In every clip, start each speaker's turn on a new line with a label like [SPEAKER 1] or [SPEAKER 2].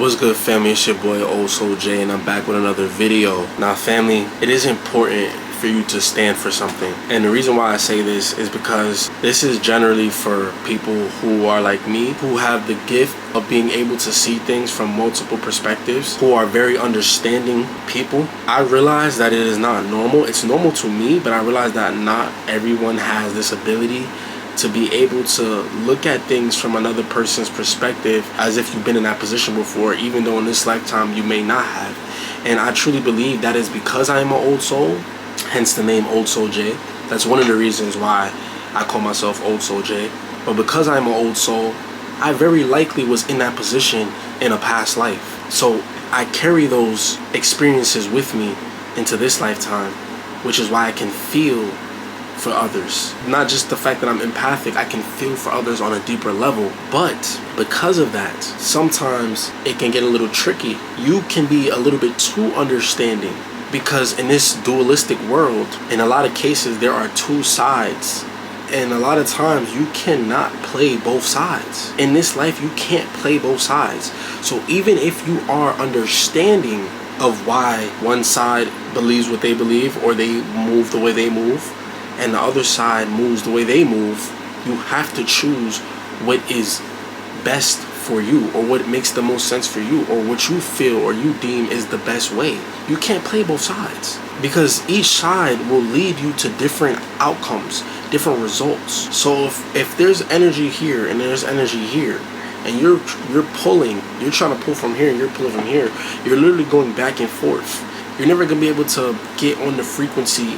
[SPEAKER 1] What's good, family? It's your boy Old Soul J, and I'm back with another video. Now, family, it is important for you to stand for something, and the reason why I say this is because this is generally for people who are like me, who have the gift of being able to see things from multiple perspectives, who are very understanding people. I realize that it is not normal. It's normal to me, but I realize that not everyone has this ability to be able to look at things from another person's perspective as if you've been in that position before, even though in this lifetime you may not have. And I truly believe that is because I am an old soul, hence the name Old Soul J. That's one of the reasons why I call myself Old Soul J. But because I'm an old soul, I very likely was in that position in a past life. So I carry those experiences with me into this lifetime, which is why I can feel for others. Not just the fact that I'm empathic, I can feel for others on a deeper level. But because of that, sometimes it can get a little tricky. You can be a little bit too understanding, because in this dualistic world, in a lot of cases, there are two sides. And a lot of times you cannot play both sides. In this life, you can't play both sides. So even if you are understanding of why one side believes what they believe, or they move the way they move, and the other side moves the way they move, you have to choose what is best for you, or what makes the most sense for you, or what you feel or you deem is the best way. You can't play both sides, because each side will lead you to different outcomes, different results. So if there's energy here and there's energy here, and you're pulling, you're trying to pull from here and you're pulling from here, you're literally going back and forth. You're never going to be able to get on the frequency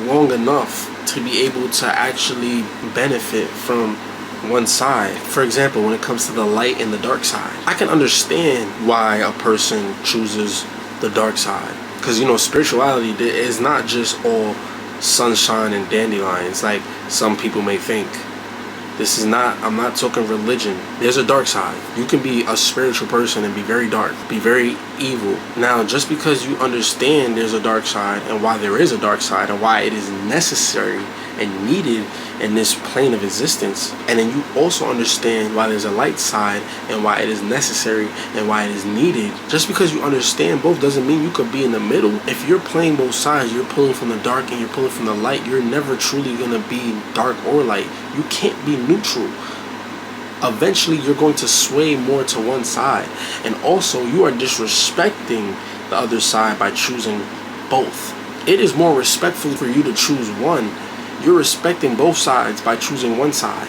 [SPEAKER 1] long enough to be able to actually benefit from one side. For example, when it comes to the light and the dark side, I can understand why a person chooses the dark side, because spirituality is not just all sunshine and dandelions like some people may think. I'm not talking religion. There's a dark side. You can be a spiritual person and be very dark, be very evil. Now, just because you understand there's a dark side and why there is a dark side and why it is necessary and needed in this plane of existence, and then you also understand why there's a light side and why it is necessary and why it is needed, just because you understand both doesn't mean you could be in the middle. If you're playing both sides, you're pulling from the dark and you're pulling from the light, you're never truly going to be dark or light. You can't be neutral. Eventually you're going to sway more to one side, and also you are disrespecting the other side by choosing both. It is more respectful for you to choose one. You're respecting both sides by choosing one side.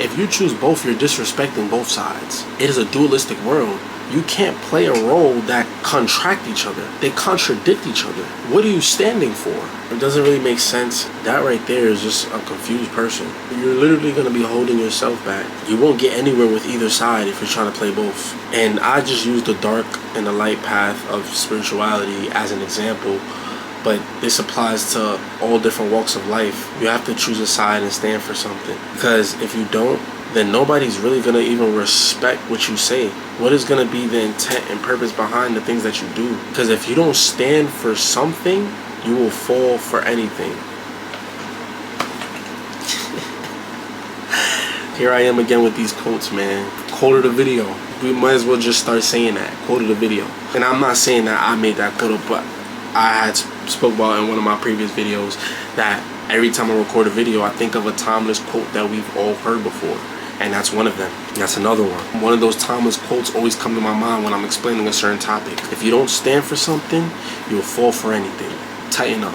[SPEAKER 1] If you choose both, you're disrespecting both sides. It is a dualistic world. You can't play a role that contract each other. They contradict each other. What are you standing for? It doesn't really make sense. That right there is just a confused person. You're literally going to be holding yourself back. You won't get anywhere with either side if you're trying to play both. And I just use the dark and the light path of spirituality as an example. But this applies to all different walks of life. You have to choose a side and stand for something. Because if you don't, then nobody's really going to even respect what you say. What is going to be the intent and purpose behind the things that you do? Because if you don't stand for something, you will fall for anything. Here I am again with these quotes, man. Quote of the video. We might as well just start saying that. Quote of the video. And I'm not saying that I made that quote, but I had spoke about in one of my previous videos that every time I record a video, I think of a timeless quote that we've all heard before. And that's one of them. That's another one. One of those timeless quotes always come to my mind when I'm explaining a certain topic. If you don't stand for something, you'll fall for anything. Tighten up.